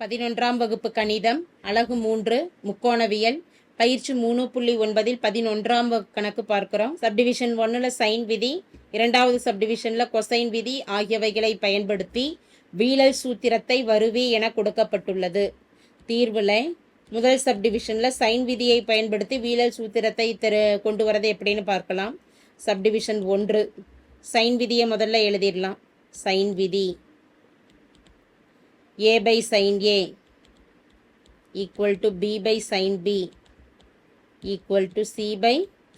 11ஆம் வகுப்பு கணிதம் அலகு 3 முக்கோணவியல் பயிற்சி 3.9 11ஆம் வகுப்பு கணக்கு பார்க்கிறோம். சப்டிவிஷன் 1ல சைன் விதி, இரண்டாவது சப்டிவிஷன்ல கொசைன் விதி ஆகியவைகளை பயன்படுத்தி வீழல் சூத்திரத்தை வருவி என கொடுக்கப்பட்டுள்ளது. தீர்வுல முதல் சப்டிவிஷன்ல சைன் விதியை பயன்படுத்தி வீழல் சூத்திரத்தை கொண்டு வரது எப்படின்னு பார்க்கலாம். சப்டிவிஷன் 1 சைன் விதியை முதல்ல எழுதிடலாம். சைன் விதி a by sin a equal to b by sin b equal to c by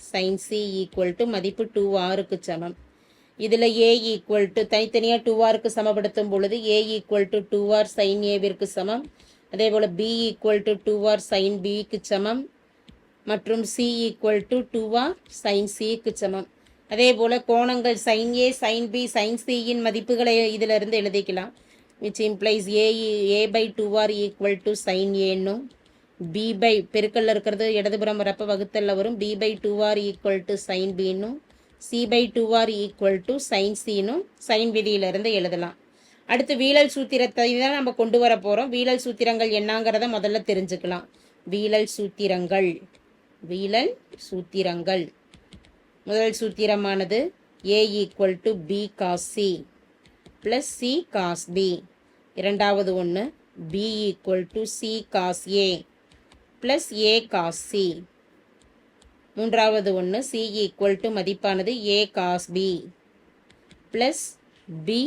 sin c equal to மதிப்பு 2rக்கு சமம். இதில் a equal to தனித்தனியாக 2rக்கு சமப்படுத்தும் பொழுது a equal to 2r sin aவிற்கு சமம். அதே போல் b equal to 2r sin bக்கு சமம் மற்றும் c equal to 2r sin cக்கு சமம். அதே போல் கோணங்கள் sin a sin b sin c இன் மதிப்புகளை இதிலிருந்து எழுதிக்கலாம். which implies a by 2r equal to sin a னும் b by பெருக்கல்ல இருக்கிறது இடதுபுறம் வரப்ப வகுத்தல்ல வரும் b by 2r equal to sin b னும் c by 2r equal to sin c னும் sin விதியிலிருந்து எழுதலாம். அடுத்து வீழல் சூத்திரத்தை தான் நம்ம கொண்டு வர போகிறோம். வீழல் சூத்திரங்கள் என்னங்கிறத முதல்ல தெரிஞ்சுக்கலாம். வீழல் சூத்திரங்கள் முதல் சூத்திரமானது a equal to b cos c plus c cos b. இரண்டாவது ஒன்று b equal to c cos a plus a cos c. மூன்றாவது ஒன்று c equal to மதிப்பானது a cos b plus b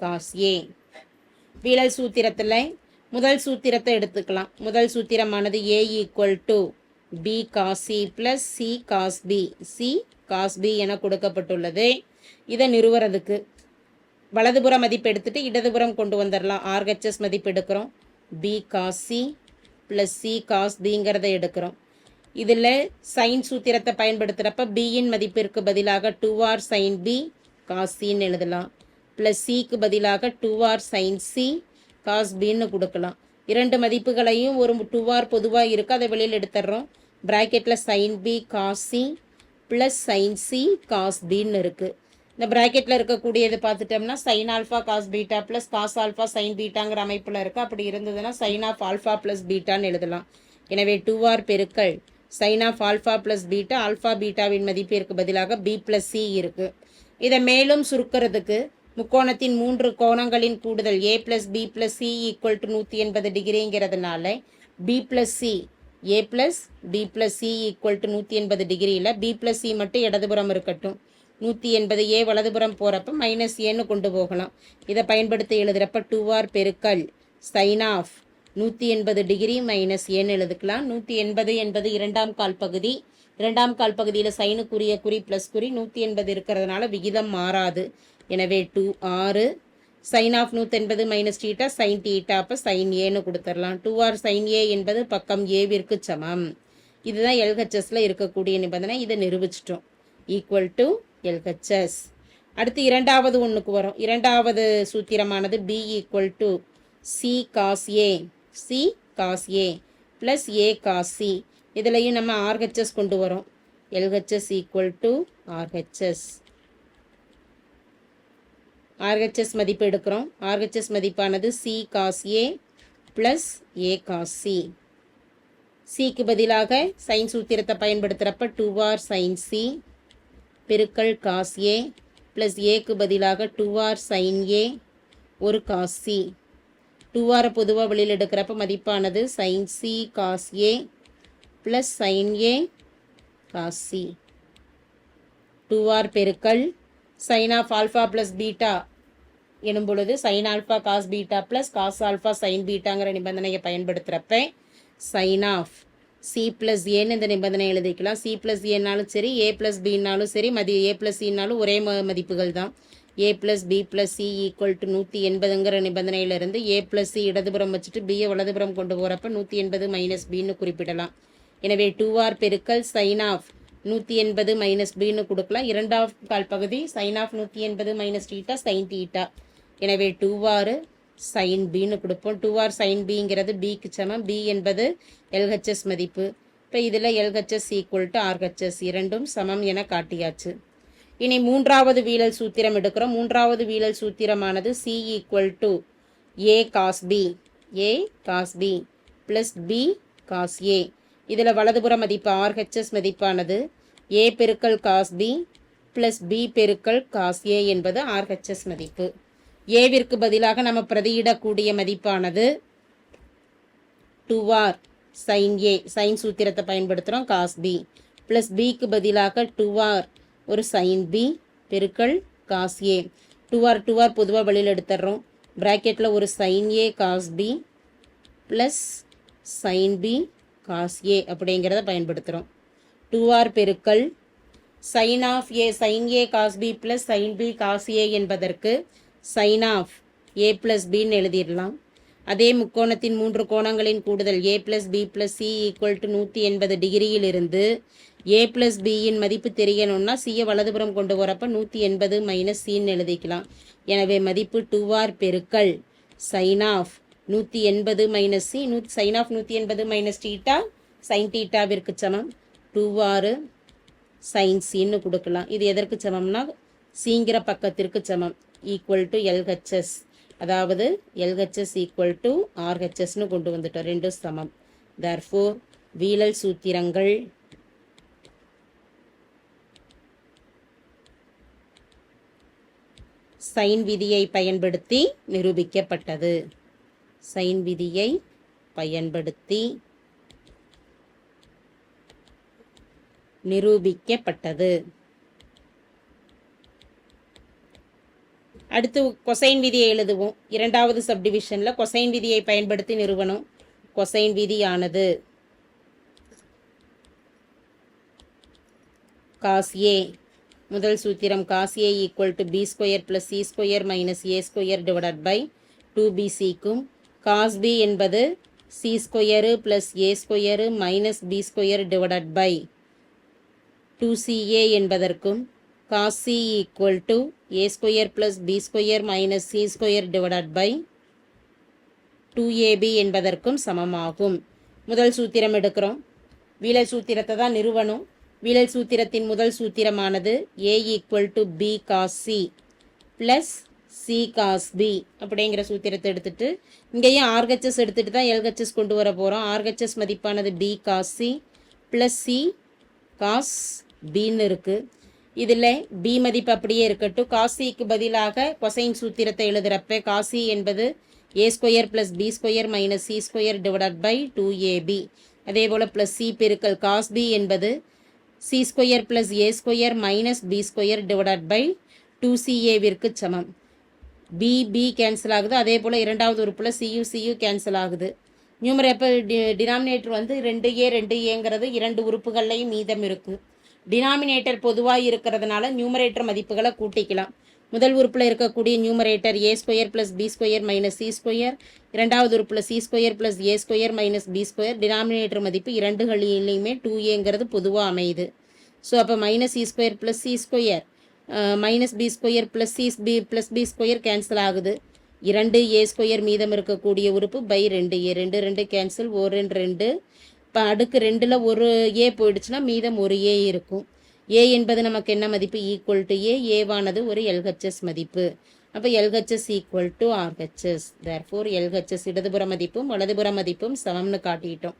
cos a. வீழல் சூத்திரத்தில் முதல் சூத்திரத்தை எடுத்துக்கலாம். முதல் சூத்திரமானது a equal to b cos c plus c cos b. c cos b என கொடுக்கப்பட்டுள்ளது. இதை நிறுவுறதுக்கு வலதுபுற மதிப்பு எடுத்துட்டு இடதுபுறம் கொண்டு வந்துடலாம். RHS மதிப்பு எடுக்கிறோம். b cos c plus c cos bங்கிறத எடுக்கிறோம். இதில் சைன் சூத்திரத்தை பயன்படுத்துகிறப்ப bயின் மதிப்பிற்கு பதிலாக 2r sin b cos cன்னு எழுதலாம். ப்ளஸ் சிக்கு பதிலாக 2r sin c cos bன்னு கொடுக்கலாம். இரண்டு மதிப்புகளையும் ஒரு 2r பொதுவாக இருக்குது, அதை வெளியில் எடுத்துடுறோம். ப்ராக்கெட்டில் sin b cos c plus sin c cos bன்னு இருக்குது. இந்த ப்ராக்கெட்டில் இருக்கக்கூடியது பார்த்துட்டோம்னா sine alpha cos beta plus cos alpha sine பீட்டாங்கிற அமைப்பில் இருக்குது. அப்படி இருந்ததுன்னா சைன் ஆஃப் ஆல்ஃபா ப்ளஸ் பீட்டான்னு எழுதலாம். எனவே 2r பெருக்கல் sine of alpha plus beta alpha பீட்டாவின் மதிப்பிற்கு பதிலாக b ப்ளஸ் c இருக்குது. இதை மேலும் சுருக்கிறதுக்கு முக்கோணத்தின் 3 கோணங்களின் கூடுதல் a plus b plus c equal to 180 டிகிரிங்கிறதுனால b plus c a plus b plus c equal to 180 டிகிரியில் b ப்ளஸ் c மட்டும் இடதுபுறம் இருக்கட்டும். 180 a வலதுபுறம் போகிறப்ப மைனஸ் ஏன்னு கொண்டு போகலாம். இதை பயன்படுத்தி எழுதுகிறப்ப 2r பெருக்கல் சைன் ஆஃப் 180 டிகிரி மைனஸ் ஏன்னு எழுதுக்கலாம். 180 என்பது இரண்டாம் கால் பகுதி. இரண்டாம் கால் பகுதியில் சைனுக்குரிய குறி ப்ளஸ் குறி 180 இருக்கிறதுனால விகிதம் மாறாது. எனவே 2r sine of 180 minus theta sine theta அப்போ சைன் ஏன்னு கொடுத்துடலாம். 2r சைன் ஏ என்பது பக்கம் ஏவிற்கு சமம். இதுதான் எல்ஹெச்எஸில் இருக்கக்கூடிய நிபந்தனை. இதை நிரூபிச்சிட்டோம். Equal to LHS. அடுத்து இரண்டாவது ஒன்றுக்கு வரும். இரண்டாவது சூத்திரமானது b equal to c cos a plus a cos c. இதிலையும் நம்ம RHS கொண்டு வரோம். LHS equal to RHS மதிப்பு எடுக்கிறோம். RHS மதிப்பானது c cos a plus a cos c. cக்கு பதிலாக சைன் சூத்திரத்தை பயன்படுத்துகிறப்ப 2r sin c பெருக்கல் காஸ் ஏ ப்ளஸ் ஏக்கு பதிலாக 2r sin a ஒரு காஸ் சி. 2r பொதுவாக வெளியில் எடுக்கிறப்ப மதிப்பானது sin c cos A plus sin a cos C. 2r பெருக்கல் sine of alpha plus beta எனும் பொழுது sine alpha cos beta plus cos alpha sine பீட்டாங்கிற நிபந்தனையை பயன்படுத்துகிறப்ப சைன் ஆஃப் சி ப்ளஸ் ஏன்னு இந்த நிபந்தனை எழுதிக்கலாம். சி ப்ளஸ் ஏன்னாலும் சரி ஏ ப்ளஸ் பின்னாலும் சரி ஏ ப்ளஸ் சின்னாலும் ஒரே மதிப்புகள் தான். A plus B plus C equal to 180ங்கிற நிபந்தனையிலிருந்து ஏ ப்ளஸ் சி இடதுபுறம் வச்சுட்டு பியை வலதுபுறம் கொண்டு போகிறப்ப 180 மைனஸ் பின்னு குறிப்பிடலாம். எனவே 2r பெருக்கல் சைன் ஆஃப் 180 மைனஸ் பின்னு கொடுக்கலாம். இரண்டாம் கால் பகுதி sine of 180 minus theta sine theta. எனவே 2r சைன் பின்னு கொடுப்போம். 2r சைன் பிங்கிறது பிக்கு சமம். பி என்பது LHS மதிப்பு. இப்போ இதில் LHS ஈக்குவல் டு RHS இரண்டும் சமம் என காட்டியாச்சு. இனி மூன்றாவது வீழல் சூத்திரம் எடுக்கிறோம். மூன்றாவது வீழல் சூத்திரமானது c equal to a cos b A cos B plus B cos A. இதில் வலதுபுற மதிப்பு ஆர்ஹெச்எஸ் மதிப்பானது ஏ பெருக்கல் காஸ் பி ப்ளஸ் பி பெருக்கல் காஸ் ஏ என்பது ஆர்ஹெச்எஸ் மதிப்பு. ஏவிற்கு பதிலாக நம்ம பிரதியிடக்கூடிய மதிப்பானது 2r சைன் ஏ, சைன் சூத்திரத்தை பயன்படுத்துகிறோம், காஸ் பி ப்ளஸ் பிக்கு பதிலாக 2r ஒரு சைன் பி பெருக்கல் காஸ் ஏ. 2r பொதுவாக வெளியில் எடுத்துடுறோம். ப்ராக்கெட்டில் ஒரு sine A cos B plus sine B cos A அப்படிங்கிறத பயன்படுத்துகிறோம். 2r பெருக்கல் sine of A, sine A cos B plus sine B cos A என்பதற்கு சைன் ஆஃப் ஏ ப்ளஸ் பின்னு எழுதிடலாம். அதே முக்கோணத்தின் 3 கோணங்களின் கூடுதல் A plus B plus C equal to 180 டிகிரியிலிருந்து ஏ ப்ளஸ் பியின் மதிப்பு தெரியணும்னா சியை வலதுபுறம் கொண்டு வரப்போ 180 மைனஸ் சின்னு எழுதிக்கலாம். எனவே மதிப்பு 2r பெருக்கல் sine of 180 minus C, sine of 180 minus theta sine டீட்டாவிற்கு சமம் 2r சைன் சின்னு கொடுக்கலாம். இது எதற்கு சமம்னா சிங்கிற பக்கத்திற்கு சமம், ஈக்குவல் டு எல்ஹெச்எஸ். அதாவது எல்ஹெச்எஸ் ஈக்குவல் டு ஆர்ஹெச்எஸ்னு கொண்டு வந்துட்டோம், ரெண்டும் சமம். தேர்ஃபோர் வீழல் சூத்திரங்கள் சைன் விதியை பயன்படுத்தி நிரூபிக்கப்பட்டது. சைன் விதியை பயன்படுத்தி நிரூபிக்கப்பட்டது. அடுத்து கொசைன் விதியை எழுதுவோம். இரண்டாவது சப்டிவிஷனில் கொசைன் விதியை பயன்படுத்தி நிறுவனம். கொசைன் விதியானது காஸ் ஏ, முதல் சூத்திரம் cos A equal to B square plus C square minus A square divided by 2bcக்கும், காஸ் பி என்பது C square plus A square minus B square divided by 2ca என்பதற்கும், cos C equal to A square plus B square minus C square divided by 2ab என்பதற்கும் சமமாகும். முதல் சூத்திரம் எடுக்கிறோம். வீழல் சூத்திரத்தை தான் நிறுவனம். வீழல் சூத்திரத்தின் முதல் சூத்திரமானது A equal to B cos C plus C cos B அப்படிங்கிற சூத்திரத்தை எடுத்துட்டு இங்கேயும் ஆர்ஹெச்எஸ் எடுத்துட்டு தான் எல்ஹெச்எஸ் கொண்டு வர போகிறோம். ஆர்ஹெச்எஸ் மதிப்பானது B cos C plus C cos பின்னு இருக்குது. இதில் பி மதிப்பு அப்படியே இருக்கட்டும். காசிக்கு பதிலாக கொசைன் சூத்திரத்தை எழுதுகிறப்ப காசி என்பது A square plus B square minus C square divided by 2ab. அதே போல் ப்ளஸ் சி பெருக்கல் காஸ் பி என்பது C square plus A square minus B square divided by 2caவிற்கு சமம். பி கேன்சல் ஆகுது. அதே போல் இரண்டாவது உறுப்பில் சியு கேன்சல் ஆகுது. நியூமரேட்டர் டினாமினேட்டர் வந்து 2a 2aங்கிறது இரண்டு உறுப்புகள்லையும் மீதம் இருக்குது. டினாமினேட்டர் பொதுவாக இருக்கிறதுனால நியூமரேட்டர் மதிப்புகளை கூட்டிக்கலாம். முதல் உறுப்பில் இருக்கக்கூடிய numerator A square plus B square minus C square, இரண்டாவது உறுப்பில் C square plus A square minus B square. Denominator மதிப்பு இரண்டுகளிலையுமே 2aங்கிறது பொதுவாக அமையுது. ஸோ அப்போ minus C square plus C square minus B square plus B square cancel ஆகுது. 2a square மீதம் இருக்கக்கூடிய உறுப்பு பை 2a, 2 கேன்சல், 2. இப்போ அடுக்கு 2ல் ஒரு ஏ போயிடுச்சுன்னா மீதம் ஒரு ஏ இருக்கும். ஏ என்பது நமக்கு என்ன மதிப்பு? ஈக்குவல் டு ஏ. ஏவானது ஒரு எல்ஹெச்எஸ் மதிப்பு. அப்போ LHS equal to RHS. Therefore LHS இடதுபுற மதிப்பும் வலதுபுற மதிப்பும் சமம்னு காட்டிட்டோம்.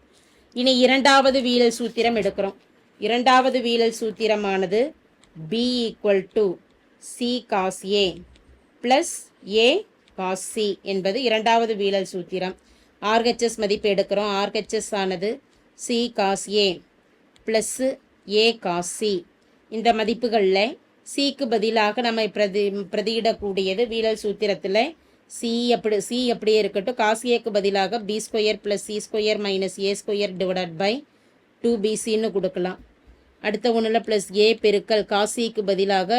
இனி இரண்டாவது வீழல் சூத்திரம் எடுக்கிறோம். இரண்டாவது வீழல் சூத்திரமானது B equal to C cos A plus A cos C என்பது இரண்டாவது வீழல் சூத்திரம். ஆர்ஹெச்எஸ் மதிப்பு எடுக்கிறோம். ஆர்ஹெச்எஸ் ஆனது C cos A plus A cos C. இந்த மதிப்புகளில் சிக்கு பதிலாக நம்ம பிரதியிடக்கூடியது வீழல் சூத்திரத்தில் சி அப்படியே இருக்கட்டும். காஸ் ஏக்கு பதிலாக B square plus C square minus A square divided by 2bcன்னு கொடுக்கலாம். அடுத்த ஒன்றில் ப்ளஸ் ஏ பெருக்கல் காஸ் சிக்கு பதிலாக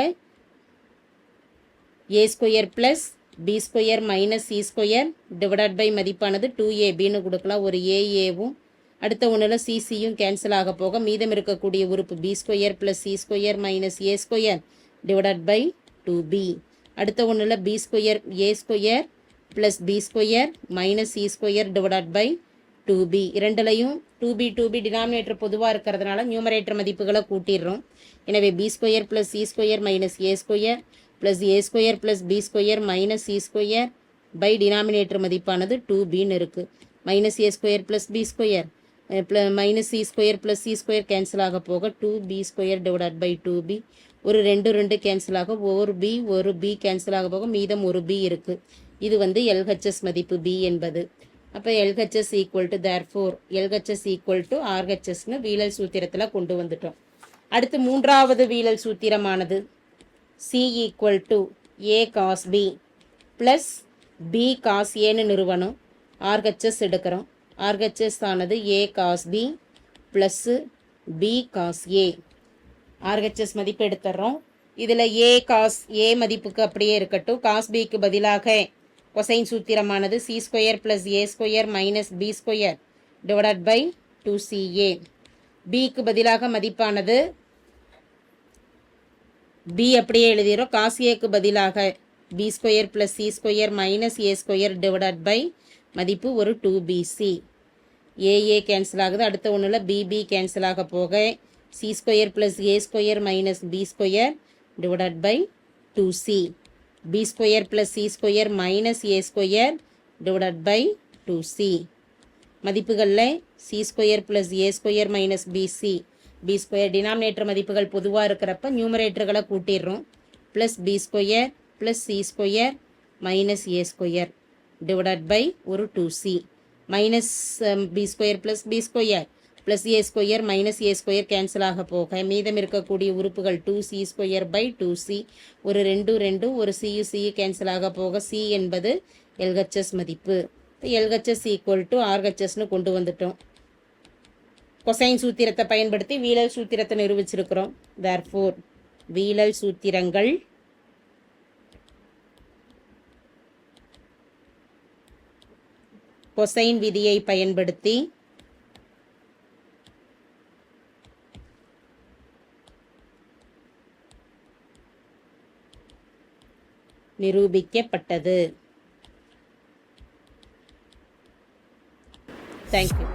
A square plus B square minus C square divided by மதிப்பானது 2abன்னு கொடுக்கலாம். ஒரு ஏஏவும் அடுத்த ஒன்றில் சிசியும் கேன்சல் ஆக போக மீதம் இருக்கக்கூடிய உறுப்பு B square plus C square minus A square divided by 2b. அடுத்த ஒன்றில் B square A square plus B square minus C square divided by 2b. இரண்டுலையும் 2b டினாமினேட்டர் பொதுவாக இருக்கிறதுனால நியூமரேட்டர் மதிப்புகளை கூட்டிடுறோம். எனவே B square plus C square minus A square plus A square plus B square minus C square by denominator மதிப்பானது 2bன்னு இருக்குது. Minus A square plus B square minus C square plus C square cancel ஆக போக 2b square divided by 2b. ஒரு 2 cancel ஆக ஒரு b cancel ஆக போக மீதம் ஒரு b இருக்குது. இது வந்து LHS மதிப்பு b என்பது. அப்போ LHS equal to therefore LHS equal to RHSன்னு வீழல் சூத்திரத்தில் கொண்டு வந்துட்டோம். அடுத்து மூன்றாவது வீழல் சூத்திரமானது C equal to A cos B plus B cos Aன்னு நிறுவனம். RHS எடுக்கிறோம். RHS ஆனது A cos B plus B cos A. RHS மதிப்பு எடுத்துடுறோம். இதில் A cos A மதிப்புக்கு அப்படியே இருக்கட்டும். cos Bக்கு பதிலாக கொசைன் சூத்திரமானது C square plus A square minus B square divided by 2CA. Bக்கு பதிலாக மதிப்பானது B அப்படியே எழுதிடும். cos Aக்கு பதிலாக B square plus C square minus A square divided by மதிப்பு ஒரு 2BC. AA கேன்சல் ஆகுது. அடுத்த ஒன்றில் BB கேன்சல் ஆக போக C square plus A square minus B square divided by 2C. B square plus C square minus A square divided by 2C. மதிப்புகளில் C square plus A square minus BC B square denominator மதிப்புகள் பொதுவாக இருக்கிறப்ப நியூமரேட்டர்களை கூட்டிடுறோம். Plus B square plus C square minus A square divided by ஒரு 2C. Minus B square plus B square plus A square minus A square cancel ஆக போக மீதம் இருக்கக்கூடிய உறுப்புகள் 2C ஸ்கொயர் பை 2C. ஒரு 2 ஒரு C கேன்சல் ஆக போக C என்பது LHS மதிப்பு. LHS ஈக்குவல் டு RHSன்னு கொண்டு வந்துட்டோம். கொசைன் சூத்திரத்தை பயன்படுத்தி வீழல் சூத்திரத்தை நிரூபிச்சிருக்கிறோம். தேர்ஃபோர் வீழல் சூத்திரங்கள் கொசைன் விதியை பயன்படுத்தி நிரூபிக்கப்பட்டது. தேங்க்யூ.